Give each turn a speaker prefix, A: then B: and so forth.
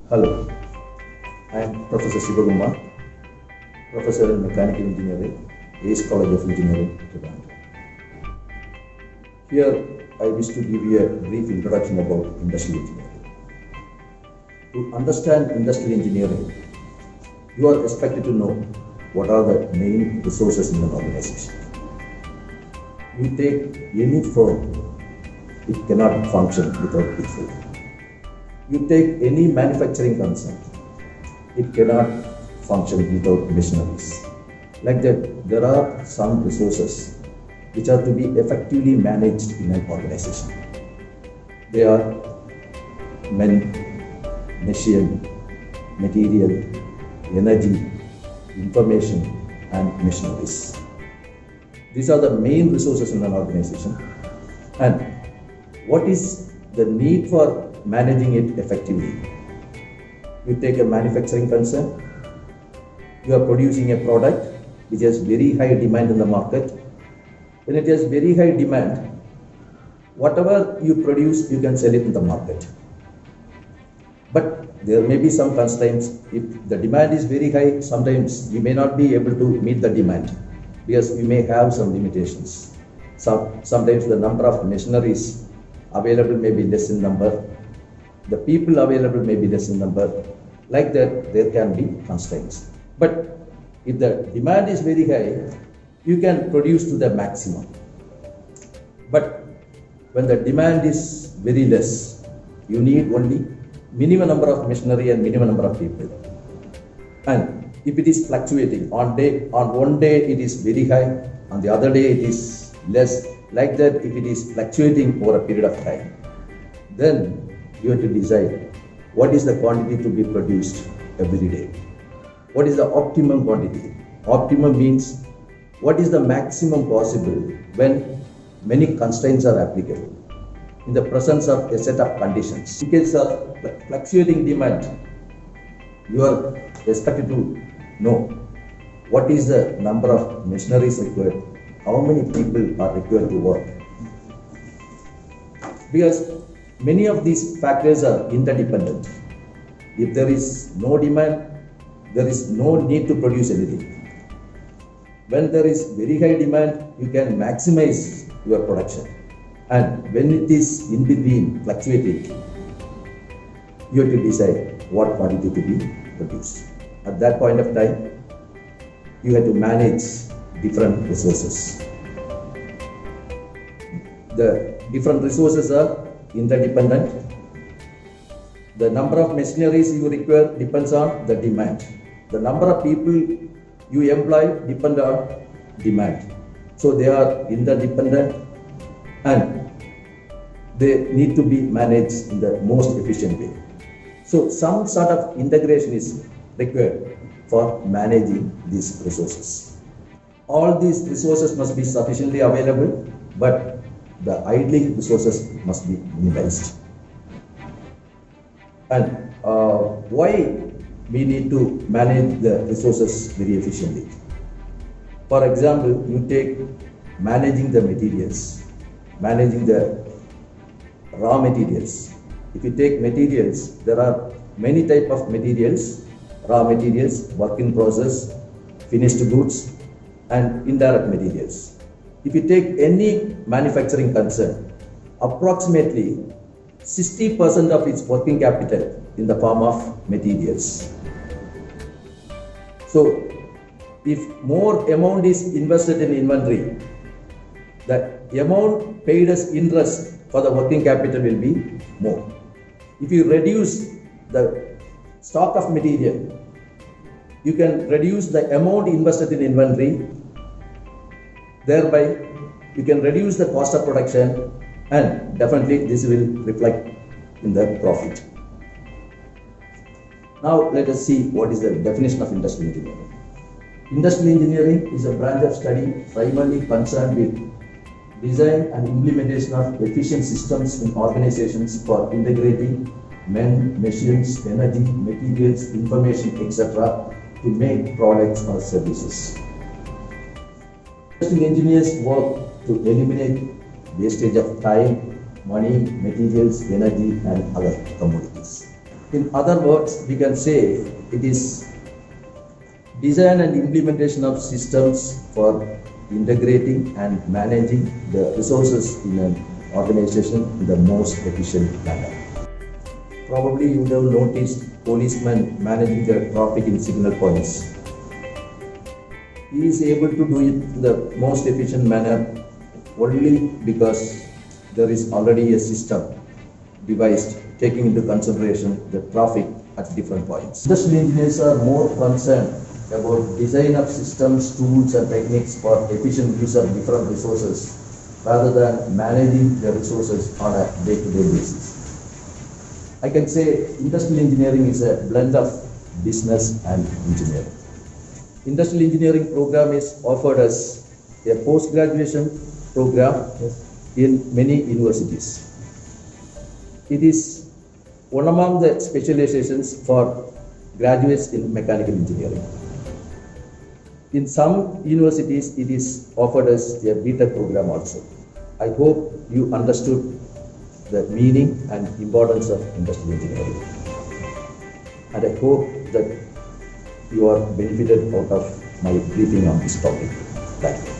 A: Hello, I am Professor Sivakumar, Professor in Mechanical Engineering, Ace College of Engineering, Trivandrum. Here, I wish to give you a brief introduction about industrial engineering. To understand industrial engineering, you are expected to know what are the main resources in an organization. You take any firm, it cannot function without people. You take any manufacturing concern, it cannot function without machineries. Like that, there are some resources which are to be effectively managed in an organization. They are men, machine, material, energy, information, and machineries. These are the main resources in an organization. And what is the need for managing it effectively? You take a manufacturing concern, you are producing a product which has very high demand in the market. When it has very high demand, whatever you produce, you can sell it in the market. But there may be some constraints. If the demand is very high, sometimes we may not be able to meet the demand because we may have some limitations. Sometimes the number of machineries available may be less in number. The people available may be less in number. Like that, there can be constraints. But if the demand is very high, you can produce to the maximum. But when the demand is very less, you need only minimum number of machinery and minimum number of people. And if it is fluctuating, on one day it is very high, on the other day it is less. Like that, if it is fluctuating over a period of time, then you have to decide what is the quantity to be produced every day. What is the optimum quantity? Optimum means what is the maximum possible when many constraints are applicable in the presence of a set of conditions. In case of fluctuating demand, you are expected to know what is the number of machineries required, how many people are required to work. Because many of these factors are interdependent. If there is no demand, there is no need to produce anything. When there is very high demand, you can maximize your production. And when it is in between fluctuating, you have to decide what quantity to be produced. At that point of time, you have to manage different resources. The different resources are interdependent. The number of machineries you require depends on the demand. The number of people you employ depend on demand. So they are interdependent and they need to be managed in the most efficient way. So some sort of integration is required for managing these resources. All these resources must be sufficiently available, but the idling resources must be minimized. And why we need to manage the resources very efficiently? For example, you take managing the materials, managing the raw materials. If you take materials, there are many types of materials: raw materials, work in process, finished goods, and indirect materials. If you take any manufacturing concern, approximately 60% of its working capital in the form of materials. So, if more amount is invested in inventory, the amount paid as interest for the working capital will be more. If you reduce the stock of material, you can reduce the amount invested in inventory. Thereby, you can reduce the cost of production, and definitely this will reflect in the profit. Now, let us see what is the definition of industrial engineering. Industrial engineering is a branch of study primarily concerned with design and implementation of efficient systems in organizations for integrating men, machines, energy, materials, information, etc. to make products or services. Industrial engineers work to eliminate wastage of time, money, materials, energy, and other commodities. In other words, we can say it is design and implementation of systems for integrating and managing the resources in an organization in the most efficient manner. Probably you would have noticed policemen managing the traffic in signal points. He is able to do it in the most efficient manner only because there is already a system devised taking into consideration the traffic at different points. Industrial engineers are more concerned about design of systems, tools and techniques for efficient use of different resources rather than managing the resources on a day-to-day basis. I can say industrial engineering is a blend of business and engineering. Industrial engineering program is offered as a post-graduation program in many universities. It is one among the specializations for graduates in mechanical engineering. In some universities, it is offered as a BTech program also. I hope you understood the meaning and importance of industrial engineering. And I hope that you are benefited out of my briefing on this topic. Thank you.